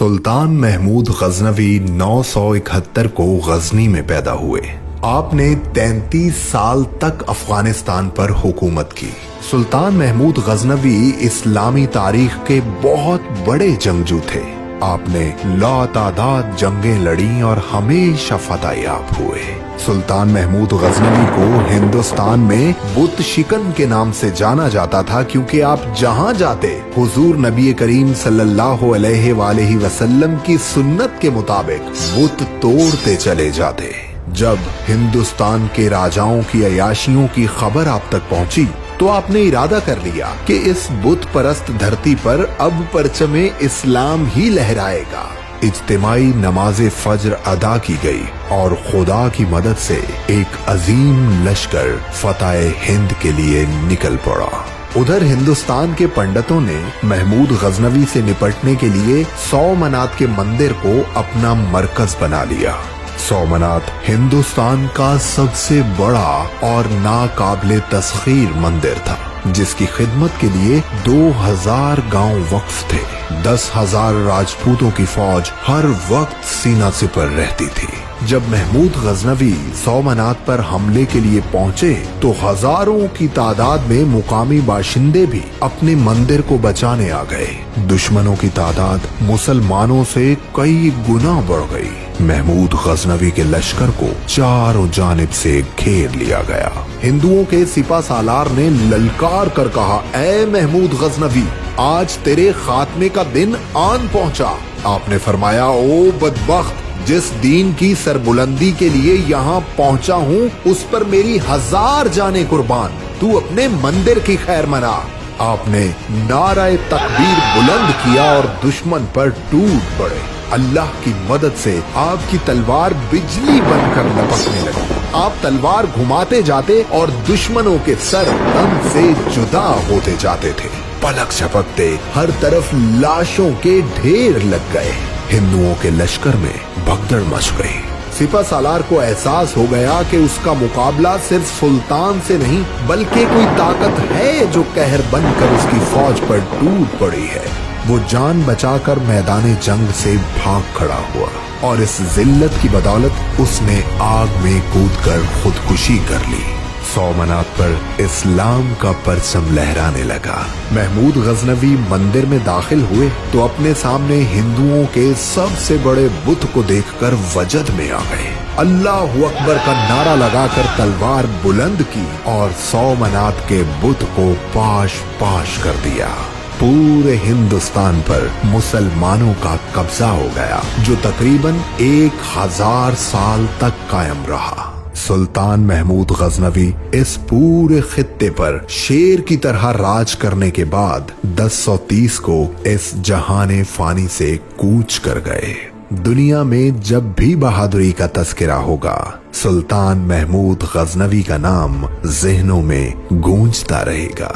सुल्तान महमूद गजनवी 971 को गजनी में पैदा हुए। आपने 33 साल तक अफगानिस्तान पर हुकूमत की। सुल्तान महमूद गजनवी इस्लामी तारीख के बहुत बड़े जंगजू थे। आपने लातादाद जंगें लड़ी और हमेशा फतेहयाब हुए। सुल्तान महमूद गजनवी को हिंदुस्तान में बुत शिकन के नाम से जाना जाता था, क्योंकि आप जहां जाते हुजूर नबी करीम सल्लल्लाहु अलैहि वसल्लम की सुन्नत के मुताबिक बुत तोड़ते चले जाते। जब हिंदुस्तान के राजाओं की अयाशियों की खबर आप तक पहुंची तो आपने इरादा कर लिया कि इस बुत परस्त धरती पर अब परचमे इस्लाम ही लहराएगा। इज्तिमाई नमाज फज्र अदा की गई और खुदा की मदद से एक अजीम लश्कर फतेह हिंद के लिए निकल पड़ा। उधर हिंदुस्तान के पंडितों ने महमूद गजनवी से निपटने के लिए सोमनाथ के मंदिर को अपना मरकज बना लिया। सोमनाथ हिंदुस्तान का सबसे बड़ा और नाकाबिले तस्खीर मंदिर था, जिसकी खिदमत के लिए 2000 गांव वक्फ थे। 10,000 राजपूतों की फौज हर वक्त सीना सिपर रहती थी। जब महमूद गजनवी सोमनाथ पर हमले के लिए पहुंचे तो हजारों की तादाद में मुकामी बाशिंदे भी अपने मंदिर को बचाने आ गए। दुश्मनों की तादाद मुसलमानों से कई गुना बढ़ गई। महमूद गजनवी के लश्कर को चारों जानिब से घेर लिया गया। हिंदुओं के सिपा सालार ने ललकार कर कहा, ऐ महमूद गजनवी, आज तेरे खात्मे का दिन आन पहुंचा। आपने फरमाया, ओ बदबख्त, जिस दीन की सरबुलंदी के लिए यहाँ पहुंचा हूँ उस पर मेरी 1000 जाने कुर्बान। तू अपने मंदिर की खैर मना। आपने नाराए तकबीर बुलंद किया और दुश्मन पर टूट पड़े। अल्लाह की मदद से आपकी तलवार बिजली बनकर लपकने लगी। आप तलवार घुमाते जाते और दुश्मनों के सर दम से जुदा होते जाते थे। पलक झपकते हर तरफ लाशों के ढेर लग गए। हिंदुओं के लश्कर में भगदड़ मच गई। सिपा सालार को एहसास हो गया कि उसका मुकाबला सिर्फ सुल्तान से नहीं बल्कि कोई ताकत है जो कहर बनकर उसकी फौज पर टूट पड़ी है। वो जान बचाकर मैदाने जंग से भाग खड़ा हुआ और इस जिल्लत की बदौलत उसने आग में कूदकर खुदकुशी कर ली। सोमनाथ पर इस्लाम का परचम लहराने लगा। महमूद गजनवी मंदिर में दाखिल हुए तो अपने सामने हिंदुओं के सबसे बड़े बुत को देखकर वजद में आ गए। अल्लाह अकबर का नारा लगाकर तलवार बुलंद की और सोमनाथ के बुत को पाश पाश कर दिया। पूरे हिंदुस्तान पर मुसलमानों का कब्जा हो गया, जो तकरीबन 1000 साल तक कायम रहा। सुल्तान महमूद गजनवी इस पूरे खित्ते पर शेर की तरह राज करने के बाद 1030 को इस जहाने फानी से कूच कर गए। दुनिया में जब भी बहादुरी का तस्करा होगा, सुल्तान महमूद गजनवी का नाम ज़हनों में गूंजता रहेगा।